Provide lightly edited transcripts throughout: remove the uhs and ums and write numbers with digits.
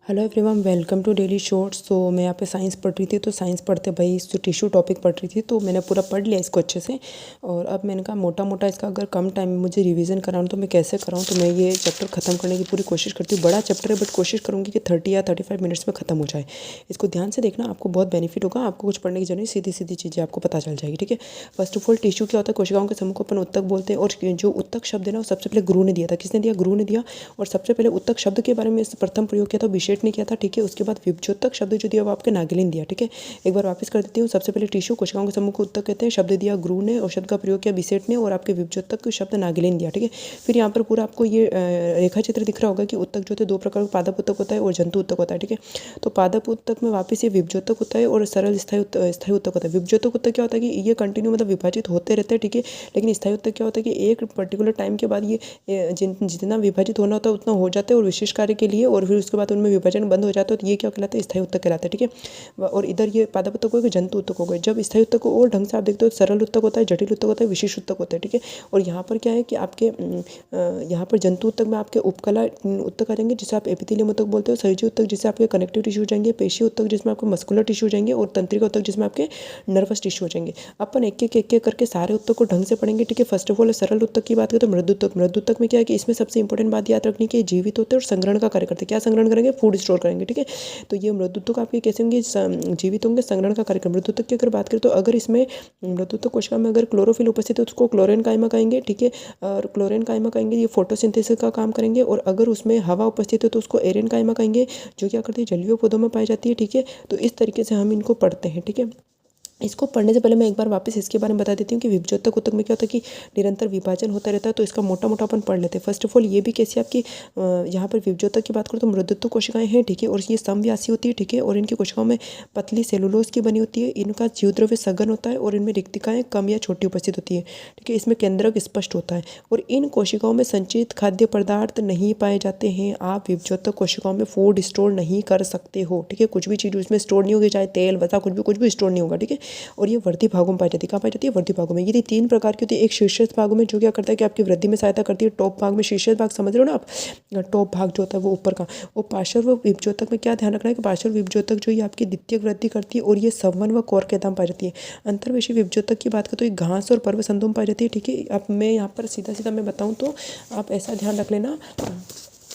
Hello everyone, welcome to daily shorts. तो मैं यहाँ पे साइंस पढ़ रही थी, तो साइंस पढ़ते भाई जो टिश्यू टॉपिक पढ़ रही थी, तो मैंने पूरा पढ़ लिया इसको अच्छे से। और अब मैंने कहा मोटा मोटा इसका अगर कम टाइम में मुझे रिवीजन कराऊँ तो मैं कैसे कराऊँ। तो मैं ये चैप्टर ख़त्म करने की पूरी कोशिश करती हूँ। बड़ा चैप्टर है बट कोशिश करूँगी कि 30 या 35 मिनट्स में ख़त्म हो जाए। इसको ध्यान से देखना, आपको बहुत बेनिफिट होगा। आपको कुछ पढ़ने की जरूरत नहीं, सीधी सीधी चीज़ें आपको पता चल जाएगी। ठीक है, फर्स्ट ऑफ ऑल टिश्यू क्या होता है? कोशिकाओं के समूह को अपन उत्तक बोलते हैं। और जो उत्तक शब्द है ना, वो सबसे पहले गुरु ने दिया था। किसने दिया? गुरु ने दिया। और सबसे पहले उत्तक शब्द के बारे में प्रथम प्रयोग किया था बिशेट ने किया था। ठीक है, उसके बाद विभज्योतक शब्द जो दिया वो आपके नागिलिन दिया। ठीक है, एक बार वापस कर देती हूँ। सबसे पहले टिश्यू कोशिकाओं के समूह को उत्तक कहते हैं, शब्द दिया गुरु ने, और शब्द का प्रयोग किया बिसेट ने, और आपके विभज्योतक शब्द नागिलिन दिया। ठीक है, फिर यहाँ पर पूरा आपको ये रेखा चित्र दिख रहा होगा कि उत्तक जो थे दो प्रकार का, पादप उत्तक होता है और जंतु उत्तक होता है। ठीक है, तो पादप उत्तक में वापस ये विभज्योतक होता है और सरल स्थायी उत्तक होता है। विभज्योतक उत्तक क्या होता है कि ये कंटिन्यू मतलब विभाजित होते रहते हैं। ठीक है, लेकिन स्थायी उत्तक क्या होता है कि एक पर्टिकुलर टाइम के बाद ये जितना विभाजित होना होता है उतना हो जाता है और विशेष कार्य के लिए, और फिर उसके बाद उनमें विभाजन बंद हो जाता है। तो ये क्या कहलाता है? स्थायी उत्तक कहलाता है। ठीक है, और इधर ये पादप उत्तक हो गए, जंतु उत्तक हो गए। जब स्थायी उत्तक को और ढंग से आप देखते हो, सरल उत्तक होता है, जटिल उत्तक होता है, विशेष उत्तक होता है। ठीक है, और यहाँ पर क्या है कि आपके यहाँ पर जंतु उत्तक में आपके उपकला उत्तक आ जाएंगे, जिसे आप एपिथेलियम उत्तक बोलते हो। सहजी उत्तक जिसे आपके कनेक्टिव टिश्यू हो जाएंगे, पेशी उत्तक जिसमें आपके मस्कुलर टिश्यू हो जाएंगे, और तंत्रिका उत्तक जिसमें आपके नर्वस टिश्यू हो जाएंगे। अपन एक एक करके सारे उत्तक को ढंग से पढ़ेंगे। ठीक है, फर्स्ट ऑफ ऑल सरल उत्तक की बात करें तो मृदु उत्तक। मृदु उत्तक में क्या है कि इसमें सबसे इंपॉर्टेंट बात याद रखनी कि जीवित होते हैं और संग्रहण का कार्य करते हैं। क्या संग्रहण करेंगे? फूड स्टोर करेंगे। ठीक है, तो ये मृदुत्व आपके कैसे होंगे? जीवित होंगे, संग्रहण का कार्यक्रम। मृदुत्व की अगर बात करें तो अगर इसमें मृदुत्व कोशिका में अगर क्लोरोफिल उपस्थित है तो उसको क्लोरीन कायमा कहेंगे। ठीक है, और क्लोरीन कायमा कहेंगे, ये फोटोसिंथेसिस का काम करेंगे। और अगर उसमें हवा उपस्थित है तो उसको एरियन कायमा कहेंगे, जो क्या करती है? जलीय पौधों में पाई जाती है। ठीक है, तो इस तरीके से हम इनको पढ़ते हैं। ठीक है, इसको पढ़ने से पहले मैं एक बार वापस इसके बारे में बता देती हूँ कि विभज्योतक उत्तक में क्या होता है कि निरंतर विभाजन होता रहता है। तो इसका मोटा मोटा अपन पढ़ लेते हैं। फर्स्ट ऑफ ऑल ये भी कैसी आपकी यहाँ पर विभज्योतक की बात करूँ तो मृदुत्व कोशिकाएं हैं। ठीक है, और ये समव्यासी होती है। ठीक है, और इनकी कोशिकाओं में पतली सेलुलोज की बनी होती है। इनका जीवद्रव्य सघन होता है और इनमें रिक्तिकाएं कम या छोटी उपस्थित होती है। ठीक है, इसमें केंद्रक स्पष्ट होता है और इन कोशिकाओं में संचित खाद्य पदार्थ नहीं पाए जाते हैं। आप विभज्योतक कोशिकाओं में फूड स्टोर नहीं कर सकते हो। ठीक है, कुछ भी चीज़ उसमें स्टोर नहीं होगी, चाहे तेल वसा कुछ भी स्टोर नहीं होगा। ठीक है, और ये वृद्धि भागों में पाई जाती है। कहाँ पाई जाती है? वृद्धि भागों में। ये तीन प्रकार की होती है। एक शीर्षस्थ भागों में जो क्या करता है कि आपकी वृद्धि में सहायता करती है। टॉप भाग में, शीर्षस्थ भाग समझ रहे हो ना आप? टॉप भाग जो होता है वो ऊपर का। और पार्श्व विभज्योतक में क्या ध्यान रखना है कि पार्श्व विभज्योतक जो ये आपकी द्वितीय वृद्धि करती है और ये संवन व कोर के दाम पाई जाती है। अंतर्वेशी विभज्योतक की बात करें तो ये घास और पर्व संधों में पाई जाती है। ठीक है, अब मैं यहाँ पर सीधा सीधा मैं बताऊँ तो आप ऐसा ध्यान रख लेना,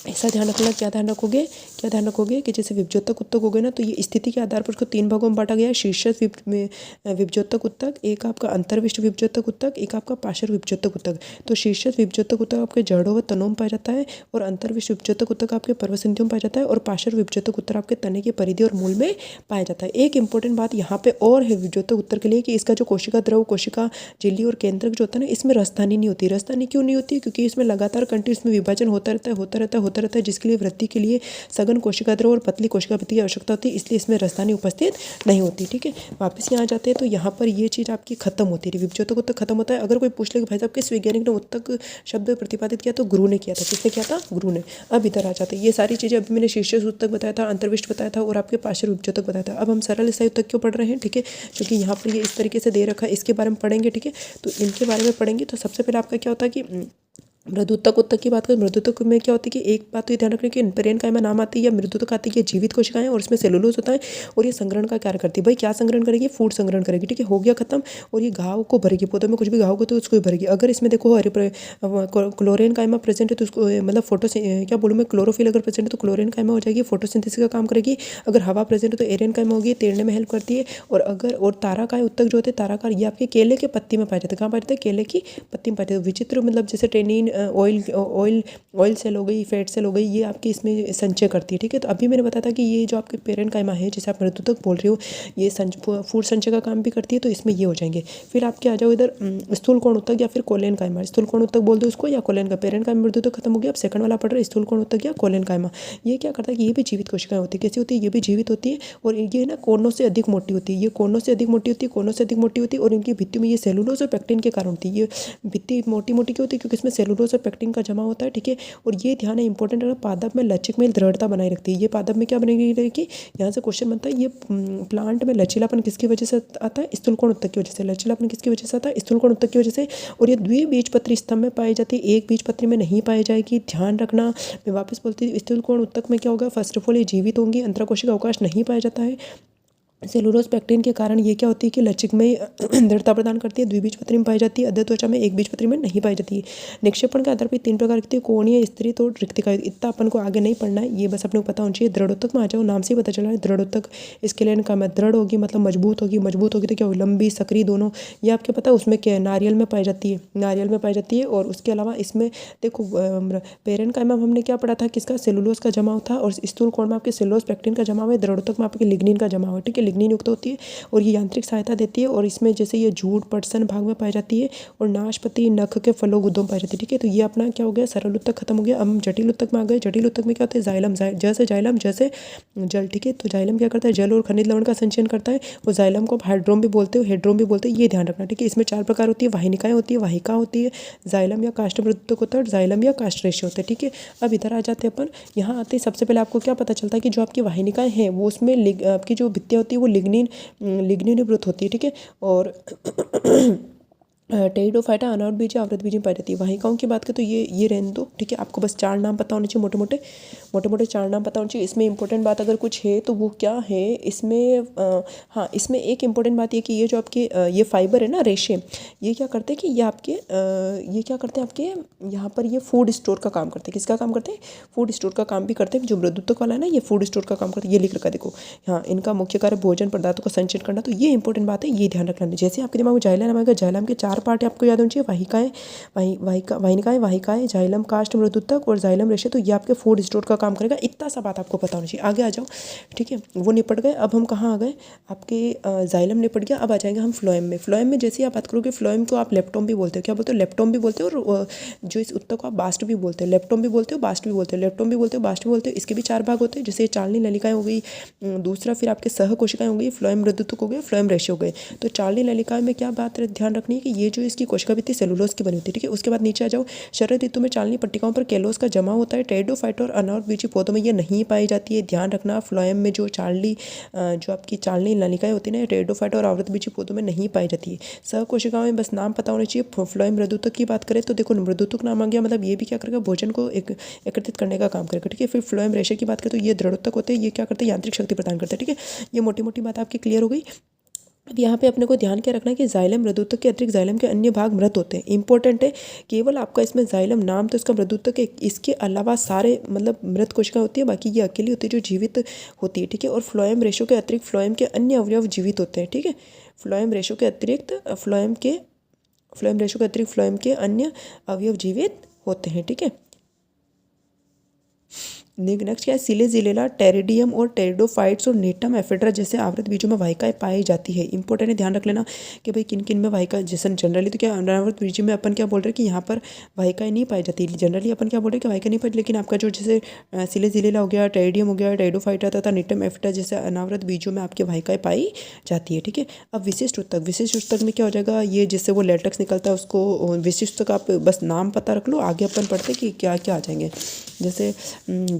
ऐसा ध्यान रखना। क्या ध्यान रखोगे? क्या ध्यान रखोगे कि जैसे विभज्योतक उत्तक हो गए ना, तो ये स्थिति के आधार पर उसको तीन भागों में बांटा गया है। शीर्षस्थ विभज्योतक उत्तक, एक आपका अंतर्विष्ट विभज्योतक उत्तक, एक आपका पार्श्व विभज्योतक उत्तक। तो शीर्षस्थ विभज्योतक उत्तक आपके जड़ों व तनों में पाया जाता है, और अंतर्विष्ट विभज्योतक उत्तक आपके पर्वसंधियों में पाया जाता है, और पार्श्व विभज्योतक उत्तक आपके तने की परिधि और मूल में पाया जाता है। एक इंपॉर्टेंट बात यहाँ पे और है विभज्योतक उत्तक के लिए कि इसका जो कोशिका द्रव, कोशिका झिल्ली और केंद्रक जो होता है ना, इसमें रसधानी नहीं होती। रसधानी क्यों नहीं होती? क्योंकि इसमें लगातार कंटिन्यूस में विभाजन होता रहता है, जिसके लिए वृद्धि के लिए सघन कोशिका द्रव और पतली कोशिका भित्ति की आवश्यकता होती है, इसलिए इसमें रसधानी उपस्थित नहीं होती। ठीक है, वापस यहाँ जाते हैं तो यहाँ पर ये चीज़ आपकी खत्म होती है। विभज्योतक उत्तक खत्म होता है। अगर कोई पूछ ले कि भाई साहब किस वैज्ञानिक ने उत्तक शब्द प्रतिपादित किया, तो गुरु ने किया था। किसने किया था? गुरु ने। अब इधर आ जाते हैं। ये सारी चीज़ें अभी मैंने शीर्षस्थ उत्तक बताया था, अंतर्विष्ट बताया था, और आपके पार्श्व विभज्योतक बताया था। अब हम सरल स्थायी उत्तक क्यों पढ़ रहे हैं? ठीक है, क्योंकि यहाँ पर ये इस तरीके से दे रखा है, इसके बारे में पढ़ेंगे। ठीक है, तो इनके बारे में पढ़ेंगे। तो सबसे पहले आपका क्या होता है कि मृदुतक उत्तक की बात करें, मृदुतक में क्या होती है कि एक बात तो ये ध्यान रखना कि पेरेन कायमा नाम आती है या मृदुतक आती है, ये जीवित कोशिकाएं और इसमें सेलुलोज होता है और ये संग्रहण का कार्य करती है। भाई क्या संग्रहण करेगी? फूड संग्रहण करेगी। ठीक है, हो गया खत्म। और ये घाव को भरेगी, पौधों में कुछ भी घाव हो तो उसको भरेगी। अगर इसमें देखो क्लोरीन कायमा प्रेजेंट है तो उसको मतलब क्या बोलूँ मैं, क्लोरोफिल अगर प्रेजेंट है तो क्लोरीन कायमा हो जाएगी, फोटोसिंथेसिस का काम करेगी। अगर हवा प्रेजेंट है तो एरियन कायमा होगी, तैरने में हेल्प करती है। और ताराकार उत्तक जो होते हैं, ताराकार ये आपके केले के पत्ती में पाए जाते हैं। कहाँ पाए जाते हैं? केले की पत्ती में पाए जाते हैं। विचित्र मतलब जैसे टेनिन, ऑयल सेल हो गई, फैट सेल हो गई, ये आपकी इसमें संचय करती है। ठीक है, तो अभी मैंने बताया था कि ये जो आपके पेरेंट कायमा है, जिसे आप मृदुतक बोल रहे हो, ये फूड संचय का काम भी करती है, तो इसमें ये हो जाएंगे। फिर आपके आ जाओ इधर स्थूल कोण उत्तक या फिर कोलेन कायमा। स्थूल कोण उत्तक बोल दो उसको, या कोलेन का। पेरेंट कायमा मृदुतक खत्म हो गया। अब सेकंड वाला पढ़ रहे स्थूल कोण उत्तक या कोलेन कायमा। ये क्या करता है कि ये भी जीवित कोशिकाएं होती है। कैसी होती है? ये भी जीवित होती है और ये ना कोनों से अधिक मोटी होती है। ये कोनों से अधिक मोटी होती है, कोनों से अधिक मोटी होती है, और इनकी भित्ति में ये सेलुलोज और पेक्टिन के कारण होती है। ये भित्ति मोटी मोटी क्यों होती है? क्योंकि इसमें सेलुलोज सेलुलोज और पेक्टिन का जमा होता है, ठीक है। और ये ध्यान है इंपॉर्टेंट, अगर पादप में लचकमेल दृढ़ता बनाए रखती है। ये पादप में क्या बनेगी रहेगी, यहाँ से क्वेश्चन बनता है, ये प्लांट में लचीलापन किसकी वजह से आता है, स्थूलकोण उत्तक की वजह से। लचीलापन किसकी वजह से आता है, स्थूलकोण उत्तक की वजह से। और ये द्विबीजपत्री स्तंभ में पाई जाती है, एक बीजपत्री में नहीं पाई जाएगी, ध्यान रखना। मैं वापस बोलती हूँ, स्थूलकोण उत्तक में क्या होगा, फर्स्ट ऑफ ऑल ये जीवित होंगी, अंतराकोशिक अवकाश नहीं पाया जाता है। सेलुलोज पेक्टिन के कारण ये क्या होती है कि लचकमय दृढ़ता प्रदान करती है, द्विबीजपत्री में पाई जाती है, अधः त्वचा में एक बीजपत्री में नहीं पाई जाती है। निक्षेपण के आधार पर 3 प्रकार की कोणीय, स्तरित और रिक्तिका। इतना अपन को आगे नहीं पढ़ना है, ये बस अपने को पता होना चाहिए। दृढ़ोत्तक में आ जाओ, नाम से ही पता चल रहा है दृढ़ोत्तक। इसके लिए इनका मैं दृढ़ होगी मतलब मजबूत होगी, मजबूत होगी तो क्या होगी, लंबी सक्रिय दोनों। ये आपको पता है उसमें क्या है, नारियल में पाई जाती है, नारियल में पाई जाती है। और उसके अलावा इसमें देखो पेरेन्काइमा में हमने क्या पढ़ा था, किसका, सेलुलोज का जमाव था। और स्थूलकोण में आपके सेलुलोज पेक्टिन का जमाव है, दृढ़ोत्तक में आपके लिग्निन का जमाव है, ठीक है। लिग्निन युक्त होती है और ये यांत्रिक सहायता देती है। और इसमें जैसे ये झूठ पटसन भाग में पाई जाती है और नाशपति नख के फलों गुद्दों में पाई जाती है, ठीक है। तो ये अपना क्या हो गया, सरल उत्तक खत्म हो गया। अब हम जटिल उत्तक में आ गए। जटिल उत्तक में क्या होता है, जाइलम, जैसे जाइलम जैसे जल, ठीक है। तो जाइलम क्या करता है, जल और खनिज लवण का संचयन करता है। और जाइलम को हाइड्रोम भी बोलते हो, हेड्रोम भी बोलते हैं, ये ध्यान रखना, ठीक है। इसमें 4 प्रकार होती है, वाहिनिकाएं होती है, वाहिका होती है, जाइलम या काष्ठमृतक होता है और जाइलम या काष्ठरेशे होते हैं, ठीक है। अब इधर आ जाते हैं अपन, यहाँ आते ही सबसे पहले आपको क्या पता चलता है कि जो आपकी वाहिनिकाएं हैं वो उसमें आपकी जो भित्तियाँ होती है वो लिग्निनीभूत होती है, ठीक है। और टेरिडोफाइटा अनावृत बीजी में पाई जाती है। वाहिकाओं की बात करें तो ये रहने दो, ठीक है। आपको बस 4 नाम पता होने चाहिए, मोटे मोटे 4 नाम पता होने चाहिए। इसमें इंपॉर्टेंट बात अगर कुछ है तो वो क्या है, इसमें हाँ, इसमें एक इंपॉर्टेंट बात ये कि ये जो आपके ये फाइबर है ना, रेशे, ये क्या करते हैं कि ये आपके ये क्या करते हैं आपके यहाँ पर ये फूड स्टोर का काम करते हैं। किसका काम करते हैं, फूड स्टोर का काम भी करते हैं। जो मृदुत्वक वाला है ना, ये फूड स्टोर का काम करते हैं, ये लिख रखा देखो। हाँ, इनका मुख्य कार्य भोजन पदार्थों को संचित करना, तो ये इंपॉर्टेंट बात है, ये ध्यान रखना। जैसे आपके दिमाग में जाइलम आएगा, जाइलम के 4 पार्ट आपको याद होनी चाहिए, वाहिकाएं, वाहिकाएं, जाइलम काष्ठ मृदुत्वक और जाइलम रेशे। तो ये आपके फूड स्टोर का काम करेगा, इतना सा बात आपको पता होना चाहिए। आगे आ जाओ, ठीक है। वो निपट गए। अब हम कहाँ आ गए, आपके जाइलम निपट गया। अब आ जाएंगे हम फ्लोएम में। फ्लोएम में जैसे ही आप बात करोगे, फ्लोएम को आप लेप्टोम भी बोलते हो, क्या बोलते हो, लेप्टोम भी बोलते हो। और जो इस उत्तक को आप बास्ट भी बोलते हो, लेप्टोम भी बोलते हो, बास्ट भी बोलते हो, लेप्टोम भी बोलते हो, बास्ट भी बोलते हो। इसके भी 4 भाग होते हैं, जैसे चालनी नलिकाएं हो गई, दूसरा फिर आपके सह कोशिकाएं हो गई, फ्लोएम मृदुत्वक हो गए, फ्लोएम रेशे हो गए। तो चालनी नलिकाएं में क्या बात ध्यान रखनी है कि ये जो इसकी कोशिका भित्ति सेलुलोज की बनी होती है, ठीक है। उसके बाद नीचे आ जाओ, शरद ऋतु में चालनी पट्टिकाओं पर केलोस का जमा होता है। टेरिडोफाइटा और अनावृत पौधों में ये नहीं पाई जाती है, ध्यान रखना। फ्लोएम में जो जो आपकी चालनी नलिकाएं होती है ना, टेरिडोफाइटा और आवृतबीजी पौधों में नहीं पाई जाती है। सह कोशिकाओं में बस नाम पता होना चाहिए। फ्लोएम मृदुत्वक की बात करें तो देखो, मृदुत्वक नाम आ गया, मतलब ये भी क्या करेगा, भोजन को एकत्रित करने का काम करेगा, ठीक है। फिर फ्लोएम रेशे की बात करें तो ये दृढ़ोत्तक होते हैं, ये क्या करते हैं, यांत्रिक शक्ति प्रदान करते हैं, ठीक है। ये मोटी मोटी बात आपकी क्लियर हो गई। अब यहाँ पे अपने को ध्यान क्या रखना है कि जाइलम मृदुत्वक के अतिरिक्त जाइलम के अन्य भाग मृत होते हैं, इंपॉर्टेंट है। केवल आपका इसमें जाइलम नाम तो इसका मृदुत्वक है, इसके अलावा सारे मतलब मृत कोशिका होती है, बाकी ये अकेली होती है जो जीवित होती है, ठीक है। और फ्लोएम रेशो के अतिरिक्त फ्लोएम के अन्य अवयव जीवित होते हैं, ठीक है। फ्लोएम रेशो के अतिरिक्त फ्लोएम के अन्य अवयव जीवित होते हैं, ठीक है। नेक्स्ट क्या है, सिले जिलेला, टेरिडियम और टेरिडोफाइट्स और नेटम एफेड्रा जैसे आवृत बीजों में वाहिकाएं पाई जाती है। इंपॉर्टेंट है, ध्यान रख लेना कि भाई किन किन में वाहिका, जैसे जनरली तो क्या अनावृत बीज में अपन क्या बोल रहे हैं कि यहाँ पर वाहिकाएं नहीं पाई जाती। जनरली अपन क्या बोल रहे हैं कि वाहिका नहीं पाई, लेकिन आपका जो जैसे सिले जिलेला हो गया, टेरिडियम हो गया, टेरिडोफाइटा तथा नेटम एफेड्रा जैसे अनावृत बीजों में आपकी वाहिकाएं पाई जाती है, ठीक है। अब विशिष्ट उत्तक में क्या हो जाएगा, ये जिससे वो लेटेक्स निकलता है उसको विशिष्ट उत्तक, आप बस नाम पता रख लो, आगे अपन पढ़ते कि क्या क्या आ जाएंगे। जैसे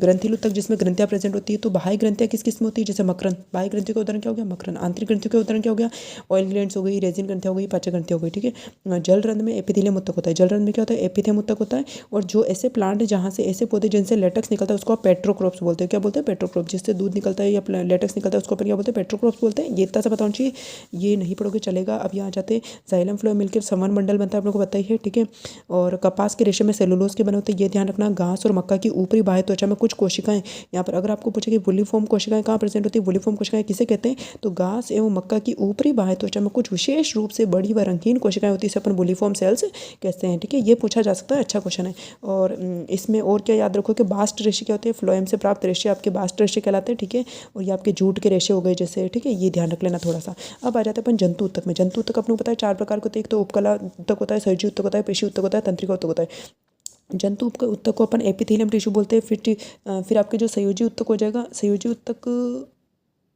ग्रंथिल उत्तक जिसमें ग्रंथियाँ प्रेजेंट होती है, तो बाह्य ग्रंथियाँ किस किस में होती है, जैसे मकरंद, बाह्य ग्रंथियों का उदाहरण क्या हो गया, मकरंद। आंतरिक ग्रंथियों का उदाहरण क्या हो गया, ऑयल ग्लैंड्स हो गई, रेजिन ग्रंथियाँ हो गई, पाचक ग्रंथियाँ हो गई, ठीक है। जल रंध्र में एपिथेलियम उत्तक होता है, जल रंध्र में क्या होता है, एपिथेलियम उत्तक होता है। और जो ऐसे प्लांट है जहाँ से ऐसे पौधे जिनसे लेटेक्स निकलता है उसको आप पेट्रोक्रोप्स बोलते हैं, क्या बोलते हैं, पेट्रोक्रोप। जिससे दूध निकलता है या लेटेक्स निकलता है उसको अपन क्या बोलते हैं, पेट्रोक्रोप्स बोलते हैं। ये इतना सा बताना चाहिए, ये नहीं पढ़ोगे चलेगा। अब यहाँ जाते जाइलम फ्लोएम मिलकर संवहन मंडल बनता है, आप लोगों को पता ही है, ठीक है। और कपास के रेशे में सेलुलोज के बने होते हैं, ये ध्यान रखना। घास और मक्का की ऊपरी बाह्य त्वचा में कुछ कोशिकाएं, यहाँ पर अगर आपको पूछे कि वुलिफॉर्म कोशिकाएं कहाँ प्रेजेंट होती है, वुलिफॉर्म कोशिकाएं किसे कहते हैं, तो घास एवं मक्का की ऊपरी बाह्य त्वचा में कुछ विशेष रूप से बड़ी व रंगीन कोशिकाएं होती है, इसे अपन वुलिफॉर्म सेल्स कहते हैं, ठीक है। ये पूछा जा सकता है, अच्छा क्वेश्चन है। और इसमें और क्या याद रखो कि बास्ट रेशे क्या होते हैं, फ्लोएम से प्राप्त रेशे आपके बास्ट रेशे कहलाते हैं, ठीक है। और ये आपके जूट के रेशे हो गए जैसे, ठीक है, ये ध्यान रख लेना थोड़ा सा। अब आ जाते हैं अपन जंतु उत्तक में। जंतु उत्तक अपने को पता है 4 प्रकार के होते हैं, एक तो उपकला उत्तक होता है, सर्जी उत्तक होता है, पेशी उत्तक होता है, तंत्रिका उत्तक होता है। जंतु उत्तक को अपन एपिथेलियम टिश्यू बोलते हैं। फिर आपके जो संयोजी उत्तक हो जाएगा, संयोजी उत्तक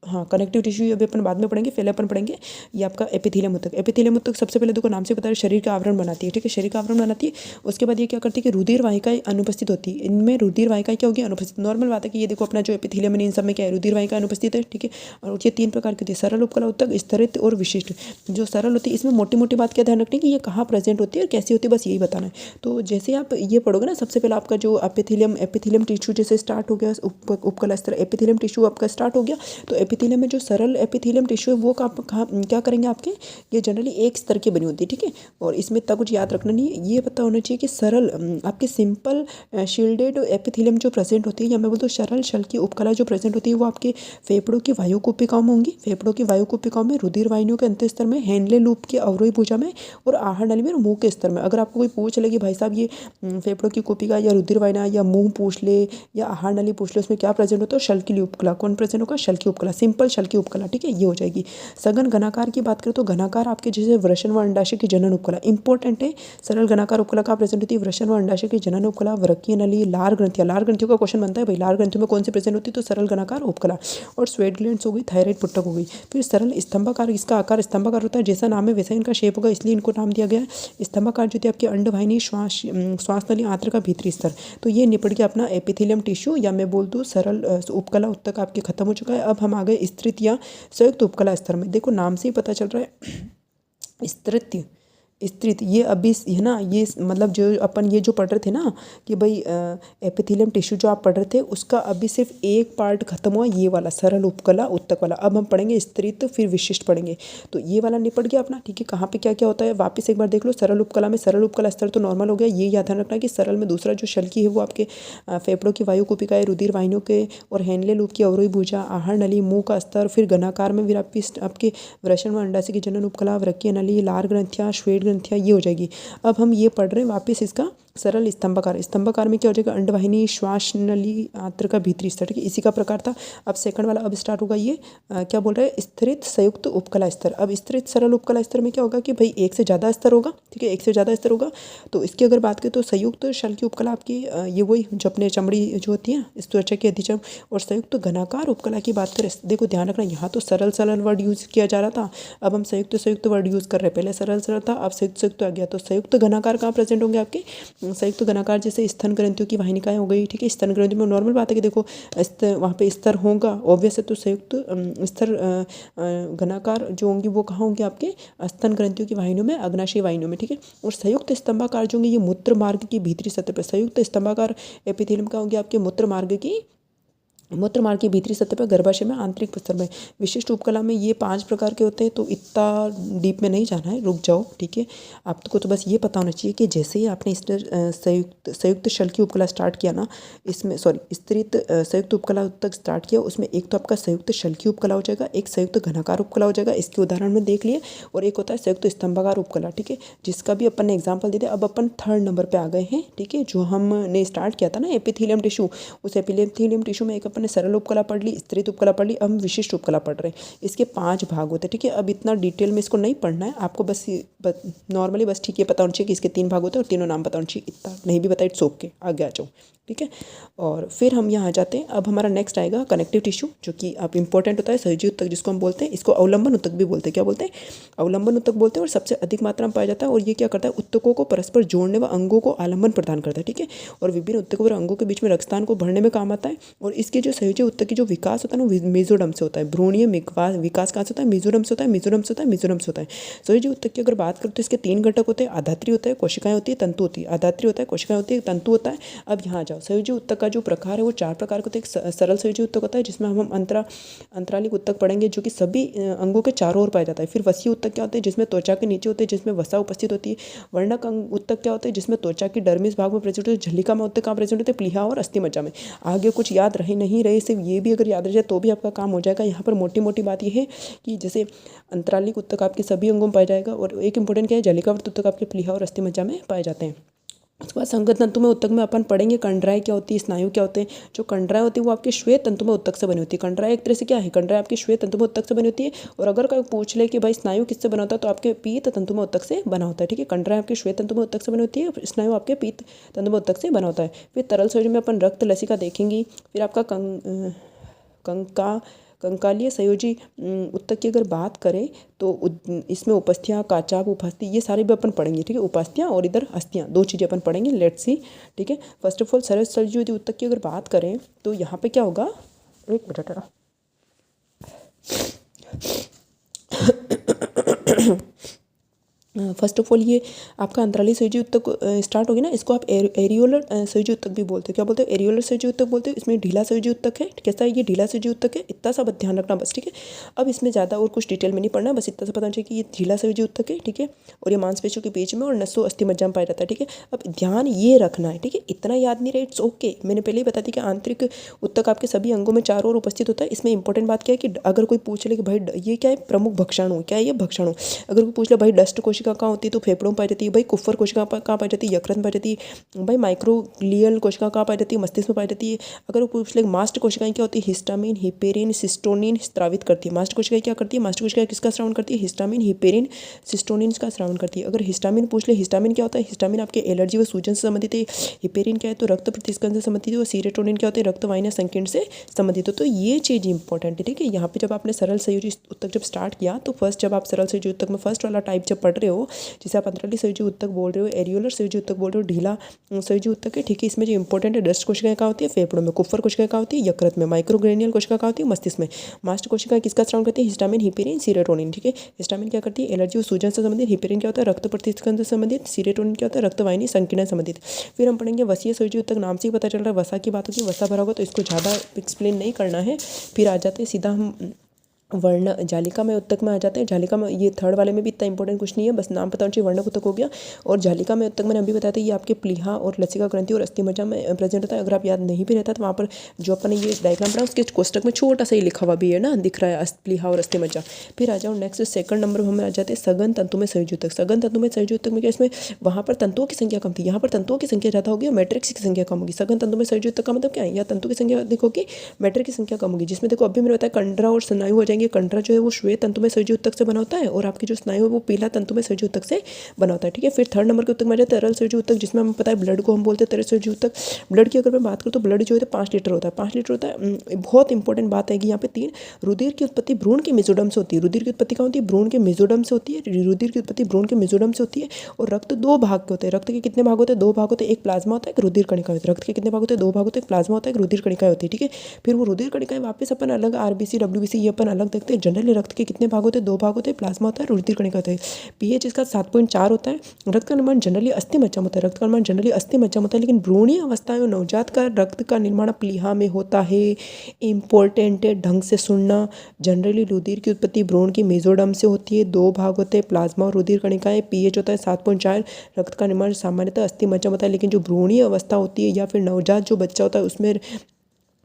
हाँ, कनेक्टिव टिश्यू ये अभी अपन बाद में पढ़ेंगे, पहले अपन पढ़ेंगे ये आपका एपिथेलियम ऊतक। एपिथेलियम ऊतक सबसे पहले देखो नाम से बता रहे शरीर का आवरण बनाती है, ठीक है, शरीर का आवरण बनाती है। उसके बाद ये क्या करती है कि रुधिर वाहिकाएं अनुपस्थित होती है, इनमें रुधिर वाहिकाएं क्या होगी, अनुपस्थित। नॉर्मल बात है कि ये देखो अपना जो एपिथेलियम है इन सब में क्या है, रुधिर वाहिका अनुपस्थित है, ठीक है। और ये 3 प्रकार की होती है, सरल उपकला ऊतक, स्तरित और विशिष्ट। जो सरल होती है इसमें मोटी मोटी बात क्या ध्यान रखनी है कि ये कहाँ प्रेजेंट होती है और कैसी होती है, बस यही बताना है। तो जैसे आप ये पढ़ोगे ना, सबसे पहले आपका जो एपिथेलियम टिश्यू जैसे स्टार्ट हो गया, उपकला स्तर एपिथेलियम टिश्यू आपका स्टार्ट हो गया। तो एपिथेलियम में जो सरल एपिथेलियम टिश्यू है वो कहाँ क्या करेंगे आपके, ये जनरली एक स्तर की बनी होती है, ठीक है। और इसमें इतना कुछ याद रखना नहीं है, ये पता होना चाहिए कि सरल आपके सिंपल शील्डेड एपिथेलियम जो प्रेजेंट होती है, या मैं बोलता हूँ सरल शल की उपकला जो प्रेजेंट होती है, वो आपके फेफड़ों की वायुकुपिकाओं में होंगी। फेफड़ों की वायुकुपिकाओं में, रुधिर वाहिनियों के अंत स्तर में, हेनले लूप की अवरोही भुजा में, और आहार नली में और मुंह के स्तर में। अगर आपको कोई पूछ ले कि भाई साहब ये फेफड़ों की कुपिका या रुधिर वाहिनी या मुंह पूछ ले या आहार नली पूछ ले, उसमें क्या प्रेजेंट होता है, शल की उपकला। कौन प्रेजेंट होगा, शल की उपकला, सिंपल शल की उपकला, ठीक है, ये हो जाएगी। सघन घनाकार की बात करें तो घनाकार आपके जैसे वृषण व अंडाशय की जनन उपकला इंपॉर्टेंट है। सरल घनाकार उपकला का प्रेजेंट होती है वृषण व अंडाशय की जनन उपकला, वृक्कीय नली, लार ग्रंथियां। लार ग्रंथियों का क्वेश्चन बनता है भाई, लार ग्रंथियों में कौन सी प्रेजेंट होती है, तो सरल घनाकार उपकला। और स्वेट ग्लैंड्स हो गई, थायराइड पुट्टक हो गई। फिर सरल स्तंभाकार, इसका आकार स्तंभाकार होता है, जैसा नाम है वैसा इनका शेप होगा, इसलिए इनको नाम दिया गया है स्तंभाकार। जो थी आपकी अंडवाहिनी, श्वास नली, आंत्र का भीतरी स्तर। तो ये निपट गया अपना एपिथेलियम टिश्यू, या मैं बोल दूँ सरल उपकला ऊतक आपके खत्म हो चुका है। अब हम आ गए स्तरित या संयुक्त उपकला स्तर में। देखो नाम से ही पता चल रहा है स्तृत, स्तृत, ये अभी है ना, ये मतलब जो अपन ये जो पढ़ रहे थे ना कि भाई एपिथेलियम टिश्यू जो आप पढ़ रहे थे उसका अभी सिर्फ एक पार्ट खत्म हुआ, ये वाला सरल उपकला ऊतक वाला। अब हम पढ़ेंगे स्तृत, फिर विशिष्ट पढ़ेंगे। तो ये वाला निपट गया अपना, ठीक है। कहाँ पे क्या क्या होता है वापस एक बार देख लो। सरल उपकला में सरल उपकला स्तर तो नॉर्मल हो गया, ये याद रखना कि सरल में दूसरा जो शल्की है वो आपके फेफड़ों की वायुकुपिकाएं, रुधिर वाहिनियों के और हेनले लूप की अवरोही भुजा, आहार नली, मुंह का स्तर। फिर घनाकार में फिर आपके वृषण व अंडाशय की जनन उपकला, वृक्कीय नली, लार ग्रंथियां, श्वेत ग्रंथियां, ये हो जाएगी। अब हम ये पढ़ रहे हैं वापस इसका सरल स्तंभाकार। स्तंभाकार में क्या हो जाएगा, अंडवाहिनी, श्वास नली, आंत्र का भीतरी स्तर, ठीक है, इसी का प्रकार था। अब सेकंड वाला अब स्टार्ट होगा ये क्या बोल रहा है, स्तरित संयुक्त उपकला स्तर। अब स्तरित सरल उपकला स्तर में क्या होगा कि भाई एक से ज़्यादा स्तर होगा, ठीक है, एक से ज़्यादा स्तर होगा। तो इसकी अगर बात करें तो संयुक्त शल की उपकला आपकी ये वही जो अपने चमड़ी जो होती है इस त्वचा की अधिचम। और संयुक्त घनाकार उपकला की बात करें, देखो ध्यान रखना, यहाँ तो सरल सरल वर्ड यूज़ किया जा रहा था, अब हम संयुक्त वर्ड यूज़ कर रहे हैं। पहले सरल सरल था, अब संयुक्त आ गया। तो संयुक्त घनाकार कहाँ प्रेजेंट होंगे आपके, संयुक्त घनाकार जैसे स्तन ग्रंथियों की वाहिनिकाएं हो गई, ठीक है। स्तन ग्रंथियों में नॉर्मल बात है कि देखो वहाँ पे स्तर होगा ऑब्वियस है, तो संयुक्त स्तर घनाकार जो होंगी वो कहाँ होंगे, आपके स्तन ग्रंथियों की वाहिनियों में, अग्नाशय वाहिनियों में, ठीक है। और संयुक्त स्तंभाकार जो होंगे ये मूत्र मार्ग की भीतरी सतह पर, संयुक्त स्तंभाकार एपिथेलियम का होंगे आपके मूत्र मार्ग की भीतरी सतह पर, गर्भाशय में, आंतरिक स्तर में। विशिष्ट उपकला में ये 5 प्रकार के होते हैं, तो इतना डीप में नहीं जाना है, रुक जाओ, ठीक है। आपको तो बस ये पता होना चाहिए कि जैसे ही आपने इस संयुक्त शल की उपकला स्टार्ट किया ना, इसमें स्तरित संयुक्त उपकला तक स्टार्ट किया, उसमें एक तो आपका संयुक्त शल की उपकला हो जाएगा, एक संयुक्त घनाकार उपकला हो जाएगा, इसके उदाहरण में देख लिए, और एक होता है संयुक्त स्तंभाकार उपकला, ठीक है, जिसका भी अपन ने एग्जाम्पल दे दिया। अब अपन 3rd नंबर पर आ गए हैं, ठीक है, जो हमने स्टार्ट किया था ना एपिथेलियम टिश्यू, उस एपिथेलियम टिश्यू में एक अपन ने सरल उपकला पढ़ ली, स्तरित उपकला पढ़ ली, अब हम विशिष्ट उपकला पढ़ रहे हैं। इसके 5 भाग होते हैं, ठीक है। अब इतना डिटेल में इसको नहीं पढ़ना है आपको, बस नॉर्मली बस ठीक है पता होना चाहिए कि इसके 3 भाग होते हैं और तीनों नाम पता होना चाहिए, इतना नहीं भी बताए इट्स ओके, आगे आ जाओ, ठीक है। और फिर हम यहाँ आ जाते हैं। अब हमारा नेक्स्ट आएगा कनेक्टिव टिश्यू, जो कि अब इंपॉर्टेंट होता है, सहजी ऊतक जिसको हम बोलते हैं, इसको अवलंबन ऊतक भी बोलते हैं। क्या बोलते हैं, अवलंबन ऊतक बोलते हैं, और सबसे अधिक मात्रा में पाया जाता है। और ये क्या करता है, ऊतकों को परस्पर जोड़ने व अंगों को आलम्बन प्रदान करता है, ठीक है। और विभिन्न ऊतकों और अंगों के बीच में रक्तदान को भरने में काम आता है। और इसके जो सहजी ऊतक की जो विकास होता है ना, मेसोडर्म से होता है। भ्रूणीय विकास कहाँ से होता है, मेसोडर्म से होता है, मेसोडर्म से होता है, मेसोडर्म से होता है। सहजी ऊतक की अगर बात करें तो इसके 3 घटक होते हैं, आधात्री होता है, कोशिकाएं होती है, तंतु होती है। आधात्री होता है, कोशिकाएं होती है, तंतु होता है। अब यहाँ जाओ, सहजी ऊतक का जो प्रकार है वो 4 प्रकार का होता है। एक सरल सहजी ऊतक होता है, जिसमें हम अंतरालिक ऊतक पढ़ेंगे, जो कि सभी अंगों के चारों ओर पाया जाता है। फिर वसीय ऊतक क्या होते हैं, जिसमें त्वचा के नीचे होते हैं, जिसमें वसा उपस्थित होती है। वर्णक ऊतक क्या होते हैं, जिसमें त्वचा की डर्मिस भाग में प्रेजेंट होते हैं। झल्लिका में ऊतक कहाँ प्रेजेंट होते हैं, प्लीहा और अस्थिमज्जा में। आगे कुछ याद रहे नहीं रहे, सिर्फ ये भी अगर याद रह जाए तो भी आपका काम हो जाएगा। यहाँ पर मोटी मोटी बात यह है कि जैसे अंतरालिक ऊतक आपके सभी अंगों में पाया जाएगा, और एक इंपॉर्टेंट क्या है, झल्लिकावर्त ऊतक आपके प्लीहा और अस्थिमज्जा में पाए जाते हैं। उसके बाद संगत तंतु में ऊतक में अपन पढ़ेंगे कंडराएं क्या होती है, स्नायु क्या होते हैं। जो कंडराएं होती है वो आपके श्वेत तंतु में ऊतक से बनी होती है। कंडराएं एक तरह से क्या है, कंडराएं आपके श्वेत तंतु में ऊतक से बनी होती है। और अगर कोई पूछ ले कि भाई स्नायु किससे बना होता है, तो आपके पीत तंतु में ऊतक से बना होता है, ठीक है। कंडराएं आपके श्वेत तंतु में ऊतक से बनी होती है, स्नायु आपके पीत तंतु में ऊतक से बना होता है। फिर तरल शरीर में अपन रक्त लसिका देखेंगे। फिर आपका कंकालीय संयोजी उत्तक की अगर बात करें तो इसमें उपस्थियाँ, काचाप, उपास्थि, ये सारे भी अपन पढ़ेंगे, ठीक है। उपास्थियाँ और इधर अस्थियाँ, दो चीज़ें अपन पढ़ेंगे, लेट्स सी, ठीक है। फर्स्ट ऑफ ऑल सरल संयोजी उत्तक की अगर बात करें तो यहाँ पे क्या होगा, एक मिनट है। फर्स्ट ऑफ ऑल ये आपका अंतराली संयोजी उत्तक स्टार्ट होगी ना, इसको आप एरियोलर संयोजी उत्तक भी बोलते हो। क्या बोलते हो? एरियोलर संयोजी उत्तक बोलते हो। इसमें ढीला संयोजी उत्तक है, कैसा है ये? ढीला संयोजी उत्तक है। इतना सा ध्यान रखना बस, ठीक है। अब इसमें ज़्यादा और कुछ डिटेल में नहीं पढ़ना, बस इतना सा पता चाहिए कि ये ढीला संयोजी उत्तक है, ठीक है। और ये मांसपेशियों के बीच में और नसों अस्थि मज्जा में पाया जाता है, ठीक है। अब ध्यान ये रखना है, ठीक है। इतना याद नहीं रहे, इट्स ओके। मैंने पहले ही बता दी कि आंतरिक उत्तक आपके सभी अंगों में चारों ओर उपस्थित होता है। इसमें इंपॉर्टेंट बात क्या है कि अगर कोई पूछ ले कि भाई ये क्या है, प्रमुख भक्षाणु क्या है, ये भक्षाणु। अगर कोई पूछ ले भाई डस्ट कोशिका कहाँ होती है, तो फेफड़ों में पाई जाती है। भाई कुफर कोशिका कहाँ पाई जाती है? यकृत में पाई जाती है। भाई माइक्रोग्लियल कोशिका कहाँ पाई जाती है? मस्तिष्क में पाई जाती है। अगर वो पूछ ले मास्ट कोशिकाएं क्या होती है, हिस्टामिन, हिपेरिन, सिस्टोनिन स्रावित करती है। मास्ट कोशिकाएं क्या करती है? मास्ट कोशिकाएं किसका स्रावन करती है? हिस्टामिन, हिपेरिन, सिस्टोनिन का स्रावन करती है। अगर हिस्टामिन पूछ ले, हिस्टामिन क्या होता है? हिस्टामिन आपके एलर्जी व सूजन से संबंधित है। हिपेरिन क्या है? तो रक्त प्रतिस्कंदन से संबंधित है। और सीरोटोनिन क्या होते हैं? रक्त वाहिनी संकीर्ण से संबंधित हो। तो ये चीज़ इंपॉर्टेंट है, ठीक है। यहाँ पे जब आपने सरल संयोजी उत्तक जब स्टार्ट किया तो फर्स्ट जब आप सरल संयोजी उत्तक में फर्स्ट वाला टाइप जब पढ़ रहे हो, जिसे आप अंतराली संयोजी उत्तक बोल रहे हो, एरियोलर संयोजी उत्तक बोल रहे हो, ढीला संयोजी उत्तक है, ठीक है। इसमें जो इंपॉर्टेंट है, डस्ट कोशिकाएं कहाँ होती है? फेफड़ों में। कुफर कोशिकाएं कहाँ होती है? यकृत में। माइक्रोग्रेनियल कोशिका कहाँ होती है? मस्तिष्क में। मास्ट कोशिकाएं किसका स्रावन करती है? हिस्टामिन, हिपेरिन, सीरोटोनिन, ठीक है। हिस्टामिन क्या करती है? एलर्जी और सूजन से संबंधित। हिपेरिन क्या होता है? रक्त प्रतिस्कंदन से संबंधित। सीरोटोनिन क्या होता है? रक्त वाहिनी संकीर्ण से संबंधित। फिर हम पढ़ेंगे वसीय संयोजी उत्तक, नाम से ही पता चल रहा है वसा की बात होगी, वसा भरा होगा, तो इसको ज़्यादा एक्सप्लेन नहीं करना है। फिर आ जाते हैं सीधा हम वर्ण जालिका में उत्तक में आ जाते हैं। जालिका में ये थर्ड वाले में भी इतना इंपॉर्टेंट कुछ नहीं है, बस नाम पता होना चाहिए। वर्णक उत्तक हो गया। और जालिका में उत्तक मैंने अभी बताया था, ये आपके प्लीहा और लसिका ग्रंथि और अस्थि मज्जा में प्रेजेंट होता है। अगर आप याद नहीं भी रहता तो वहाँ पर जो अपन ने ये डायग्राम पढ़ा उसके कोष्टक में छोटा सा ही लिखा हुआ भी है ना, दिख रहा है प्लीहा और अस्थि मज्जा। फिर आ जाओ नेक्स्ट सेकंड नंबर हमें आ जाते हैं सघन तंतु में संयोजी उत्तक। सघन तंतु में संयोजी उत्तक में क्या, इसमें वहाँ पर तंतुओं की संख्या कम थी, यहाँ पर तंतुओं की संख्या ज़्यादा होगी और मैट्रिक्स की संख्या कम होगी। सघन तंतु में संयोजी उत्तक का मतलब क्या है? या तंतु की संख्या अधिक होगी, मैट्रिक्स की संख्या कम होगी। जिसमें देखो अभी मैंने बताया कंडरा और स्नायु हो जाएंगे। कंडरा जो है वो श्वेत तंतु में संयोजी उत्तक से बना होता है और आपकी जो स्नायु है वो पीला तंतु में संयोजी उत्तक से बना होता है, ठीक है। फिर थर्ड नंबर के उत्तक में आ जाता है तरल संयोजी उत्तक, जिसमें हमें पता है ब्लड को हम बोलते हैं तरल संयोजी उत्तक। ब्लड की अगर मैं बात करूँ तो ब्लड जो है 5 लीटर होता है, 5 लीटर होता है। बहुत इंपॉर्टेंट बात है कि यहाँ पे 3 रुधिर की उत्पत्ति भ्रूण के मेसोडर्म से होती है। रुधिर की उत्पत्ति कहाँ होती है? भ्रूण के मेसोडर्म से होती है। रुधिर की उत्पत्ति भ्रूण के मेसोडर्म से होती है। और रक्त 2 भाग के होते हैं। रक्त के कितने भाग होते हैं? 2 भाग होते हैं। एक प्लाज्मा होता है, एक रुधिर कणिका होती है। रक्त के कितने भाग होते हैं? 2 भाग होते हैं। एक प्लाज्मा होता है, एक रुधिर कणिका होती है, ठीक है। फिर वो रुधिर कणिकाएं वापस अपन अलग आरबीसी, डब्ल्यूबीसी ये अपन अलग देखते हैं। जनरली रक्त के कितने भाग होते हैं? 2 भाग होते हैं। प्लाज्मा होता है, रुधिर कणिका होता है। पीएच इसका 7.4 होता है। रक्त का निर्माण जनरली अस्थि मज्जा में होता है। रक्त का निर्माण जनरली अस्थि मज्जा में होता है, लेकिन भ्रूणीय अवस्था में नवजात का रक्त का निर्माण प्लीहा में होता है। इंपॉर्टेंट है, ढंग से सुनना। जनरली रुधिर की उत्पत्ति भ्रूण की मेसोडर्म से होती है। 2 भाग होते हैं, प्लाज्मा और रुधिर कणिकाएं। पीएच होता है 7.4। रक्त का निर्माण सामान्यतः अस्थि मज्जा में होता है, लेकिन जो भ्रूणीय अवस्था होती है या फिर नवजात जो बच्चा होता है उसमें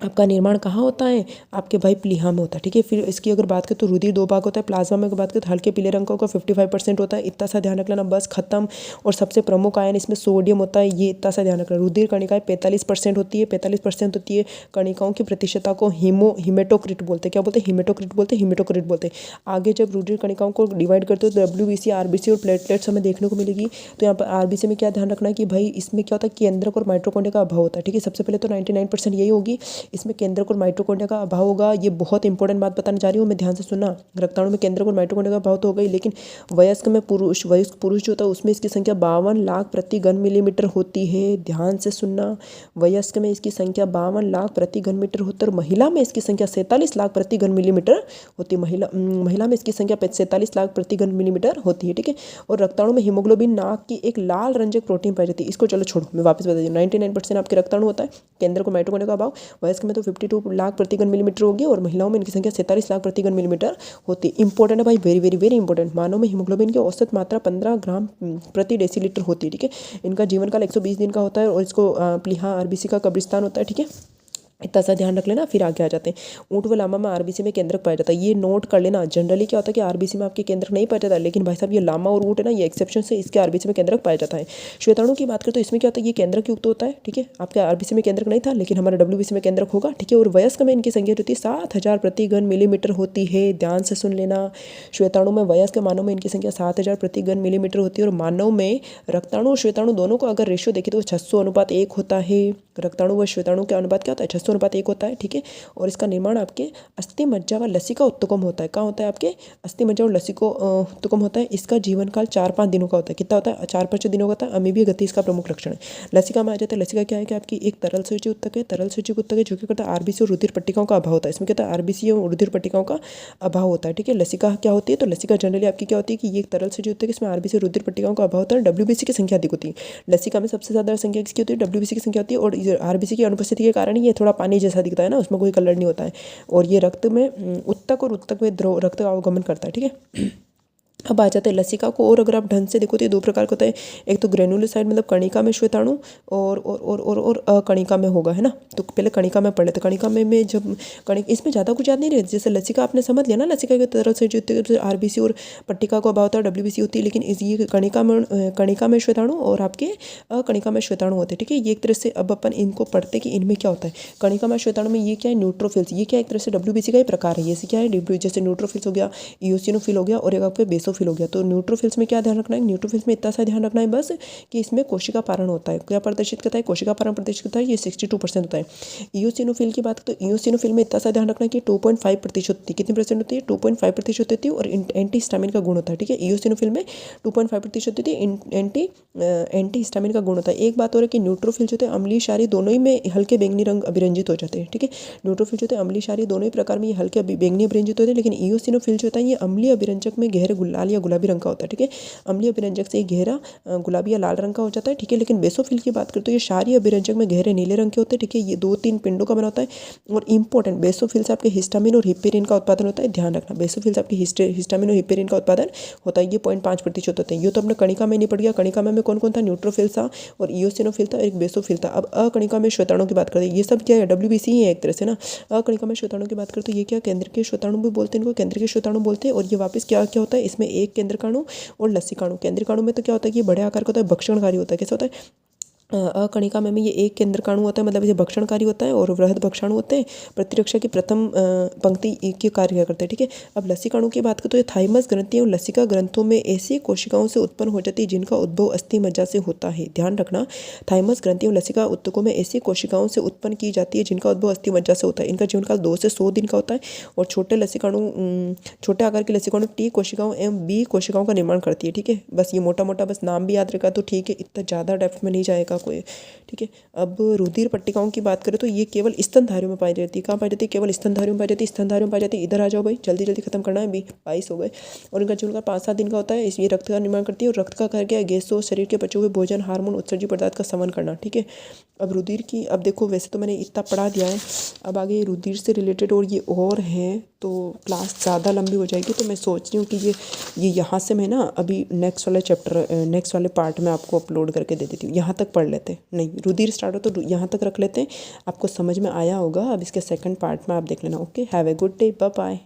आपका निर्माण कहाँ होता है? आपके भाई प्लीहा में होता है, ठीक है। फिर इसकी अगर बात करें तो रुधिर 2 भाग होता है। प्लाज्मा में अगर बात करें तो हल्के पीले रंग का होगा, 55% होता है। इतना सा ध्यान रख लेना, बस खत्म। और सबसे प्रमुख आयन इसमें सोडियम होता है, ये इतना सा ध्यान रखना। रुधिर कणिकाएं 45% होती है, 45% होती है। कणिकाओं की प्रतिशतता को हिमेटोक्रिट बोलते हैं। क्या बोलते हैं? हिमेटोक्रिट बोलते हैं, हिमेटोक्रिट बोलते हैं। आगे जब रुधिर कणिकाओं को डिवाइड करते हो तो डब्ल्यूबीसी, आरबीसी और प्लेटलेट्स हमें देखने को मिलेगी। तो यहाँ पर आरबीसी में क्या ध्यान रखना है कि भाई इसमें क्या होता है? केंद्रक और माइटोकॉन्ड्रिया का अभाव होता है, ठीक है। सबसे पहले तो 99% यही होगी, इसमें केंद्रक और माइटोकॉन्ड्रिया का अभाव होगा। ये बहुत इंपॉर्टेंट बात बताने जा रही हूँ मैं, ध्यान से सुनना। रक्ताणु में केंद्रक और माइटोकॉन्ड्रिया का अभाव तो होगा ही, लेकिन वयस्क में वयस्क पुरुष जो होता है उसमें इसकी संख्या 52 लाख प्रति घन मिलीमीटर होती है। ध्यान से सुनना, वयस्क में इसकी संख्या 52 लाख प्रति घन मीटर होती है। और महिला में इसकी संख्या 47 लाख प्रति घन मिलीमीटर होती है। महिला में इसकी संख्या 47 लाख प्रति घन मिलीमीटर होती है, ठीक है। और रक्ताणु में हीमोग्लोबिन नाक की एक लाल रंजक प्रोटीन पाई जाती है। इसको चलो छोड़ो, मैं वापस बता दूँ। 99% आपके रक्ताणु होता है, केंद्रक और माइटोकॉन्ड्रिया का अभाव। वयस्क में तो 52 लाख प्रति घन मिलीमीटर होगी और महिलाओं में इनकी संख्या 47 लाख प्रति घन मिलीमीटर होती है। इंपॉर्टेंट है भाई, वेरी वेरी वेरी इंपॉर्टेंट। मानव में हीमोग्लोबिन की औसत मात्रा 15 ग्राम प्रति डेसीलीटर होती है, ठीक है। इनका जीवन काल 120 दिन का होता है और इसको प्लीहा आरबीसी का कब्रिस्तान होता है, ठीक है। इतना सा ध्यान रख लेना। फिर आगे आ जाते हैं। ऊँट व लामा में आरबीसी में केंद्रक पाया जाता है, ये नोट कर लेना। जनरली क्या होता है कि आरबीसी में आपके केंद्रक नहीं पाया जाता, लेकिन भाई साहब ये लामा और ऊँट है ना, ये एक्सेप्शन से इसके आरबीसी में केंद्रक पाया जाता है। श्वेताणु की बात करें तो इसमें क्या होता है? ये केंद्रक युक्त होता है, ठीक है। आपके आरबीसी में केंद्रक नहीं था, लेकिन हमारा डब्ल्यूबीसी में केंद्रक होगा, ठीक है। और वयस्क में इनकी संख्या होती है 7000 प्रति घन मिलीमीटर होती है। ध्यान से सुन लेना। श्वेताणु में, वयस्क मानव में इनकी संख्या 7000 प्रति घन मिलीमीटर होती है। और मानव में रक्ताणु और श्वेताणु दोनों को अगर रेशियो देखें तो 600:1 होता है। रक्ताणु व श्वेताणु का अनुपात क्या होता है? 10:1 होता है, ठीक है। और इसका निर्माण आपके अस्थि मज्जा व लसिका उत्तकम होता है। कहाँ होता है? आपके अस्थि मज्जा और लसिका उत्तकम होता है। इसका जीवन काल 4-5 दिनों का होता है। कितना होता है? 4-5 दिनों का होता है। अमीबीय गति इसका प्रमुख लक्षण है। लसिका में आ जाता है। लसिका क्या है कि आपकी एक तरल सूची उत्तक है। तरल सूची उत्तक है जो क्या करता है? आरबीसी और रुधिर पट्टिकाओं का अभाव होता है। इसमें क्या होता है? आरबीसी और रुधिर पट्टिकाओं का अभाव होता है, ठीक है। लसिका क्या होती है? तो लसिका जनरली आपकी क्या होती है कि ये एक तरल सूची उत्तक है, इसमें आरबीसी और रुधिर पट्टिकाओं का अभाव होता है। डब्ल्यूबीसी की संख्या अधिक होती है। लसिका में सबसे ज़्यादा संख्या किसकी होती है? डब्ल्यूबीसी की संख्या होती है। और आरबीसी की अनुपस्थिति के कारण ये थोड़ा पानी जैसा दिखता है ना, उसमें कोई कलर नहीं होता है। और ये रक्त में उत्तक और उत्तक में द्रव रक्त का आवागमन करता है, ठीक है। अब आ जाते हैं लसिका को। और अगर आप ढंग से देखो तो ये 2 प्रकार का होता है। एक तो ग्रेनुलोसाइड मतलब कणिका में श्वेताणु और अकणिका में होगा, है ना। तो पहले कणिका में पढ़ लेते। कणिका में जब कणिका इसमें ज़्यादा कुछ याद नहीं रहती। जैसे लसिका आपने समझ लिया ना, लसिका की तरह से जो आरबीसी और पट्टिका को अभाव होता है, डब्ल्यूबीसी होती है। लेकिन ये कणिका में श्वेताणु और आपके अकणिका में श्वेताणु होते हैं, ठीक है। ये एक तरह से अब अपन इनको पढ़ते कि इनमें क्या होता है। कणिका में श्वेताणु में ये क्या है? न्यूट्रोफिल्स। ये क्या एक तरह से डब्ल्यूबीसी का ही प्रकार है। ये क्या है? जैसे न्यूट्रोफिल्स हो गया, इओसिनोफिल हो गया और एक आपके बेसोफिल हो गया। तो न्यूट्रोफिल्स में क्या ध्यान रखना है? न्यूट्रोफिल्स में इतना सा ध्यान रखना है बस कि इसमें कोशिका पारण होता है। क्या प्रदर्शित करता है? कोशिका पारण प्रदर्शित करता है। ये 62% होता है। इओसिनोफिल की बात करें तो इओसिनोफिल में इतना सा ध्यान रखना है कि 2.5% होती है। कितनी परसेंट होती है? 2.5% होती है। और एंटी हिस्टामिन का गुण होता है, ठीक है। इओसिनोफिल में 2.5% होती है। एंटी हिस्टामिन का गुण होता है। एक बात और है कि न्यूट्रोफिल जो होते हैं अम्लीय क्षारीय दोनों ही में हल्के बैंगनी रंग अभिरंजित हो जाते हैं, ठीक है। न्यूट्रोफिल जो होते हैं अम्लीय क्षारीय दोनों ही प्रकार में ये हल्के बैंगनी अभिरंजित होते हैं। लेकिन इओसिनोफिल जो होता है ये अम्लीय अभिरंजक में गहरे लाल या गुलाबी रंग का होता है, ठीक है। अम्लीय अभिरंजक से गहरा गुलाबी या लाल रंग का हो जाता है, ठीक है। लेकिन बेसोफिल की बात करें तो ये क्षारीय अभिरंजक में गहरे नीले रंग के होते हैं, ठीक है। ये 2-3 पिंडों का बना होता है। और इंपॉर्टेंट, बेसोफिल से आपके हिस्टामिन और हिपेरिन का उत्पादन होता है। ध्यान रखना, बेसोफिल से आपकी हिस्टामिन और हिपेरिन का उत्पादन होता है। ये 0.5% होते हैं। ये तो अपने कणिका में नहीं पड़ गया। कणिका में कौन कौन था? न्यूट्रोफिल था और इओसिनोफिल था, एक बेसोफिल था। अब अकणिका में श्वेताणु की बात करते हैं। ये सब क्या है? डब्ल्यूबीसी ही है एक तरह से ना। अकणिका में श्वेताणु की बात करें तो ये क्या? केंद्रीय श्वेताणु भी बोलते हैं इनको, केंद्रीय श्वेताणु बोलते हैं। और ये वापस क्या क्या होता है? इसमें एक केंद्रकाणु और लसिकाणु। केंद्रकाणु में तो क्या होता है कि बड़े आकार का होता है, भक्षणकारी होता है। कैसा होता है? अकणिका में ये एक केंद्रकाणु होता है, मतलब ये भक्षणकारी होता है। और वृहद भक्षाणु होते हैं, प्रतिरक्षा की प्रथम पंक्ति के कार्य करते हैं, ठीक है। अब लसिकाणु की बात करें तो ये थाइमस ग्रंथि और लसिका ग्रंथों में ऐसी कोशिकाओं से उत्पन्न हो जाती है जिनका उद्भव अस्थि मज्जा से होता है। ध्यान रखना, थाइमस ग्रंथि और लसिका उत्तकों में ऐसी कोशिकाओं से उत्पन्न की जाती है जिनका उद्भव अस्थि मज्जा से होता है। इनका जीवनकाल 2 से 100 दिन का होता है। और छोटे छोटे आकार के लसिकाणु टी कोशिकाओं एवं बी कोशिकाओं का निर्माण करती है, ठीक है। बस ये मोटा मोटा बस नाम भी याद रखा तो ठीक है, इतना ज़्यादा डेप्थ में नहीं जाएगा कोई, ठीक है। अब रुधिर पट्टिकाओं की बात करें तो ये केवल स्तनधारियों में पाई जाती है। कहाँ पाई जाती है? केवल स्तनधारियों में पाई जाती है। स्तनधारियों में पाई जाती है। इधर आ जाओ भाई, जल्दी जल्दी खत्म करना है, अभी 22 हो गए। और इनका जीवन का 5-7 दिन का होता है। इसलिए रक्त का निर्माण करती है। और रक्त का कार्य क्या है? गैसों, शरीर के बचे हुए भोजन, हार्मोन, उत्सर्जी पदार्थ का समन करना, ठीक है। अब रुधिर की, अब देखो वैसे तो मैंने इतना पढ़ा दिया है। अब आगे रुधिर से रिलेटेड और ये और हैं तो क्लास ज़्यादा लंबी हो जाएगी। तो मैं सोच रही हूँ कि ये यहाँ से मैं ना अभी नेक्स्ट वाले पार्ट में आपको अपलोड करके दे देती हूँ। यहाँ तक पढ़ लेते हैं, नहीं रुधिर स्टार्ट हो तो यहाँ तक रख लेते हैं। आपको समझ में आया होगा। अब इसके सेकंड पार्ट में आप देख लेना। Okay, have a good day, bye bye.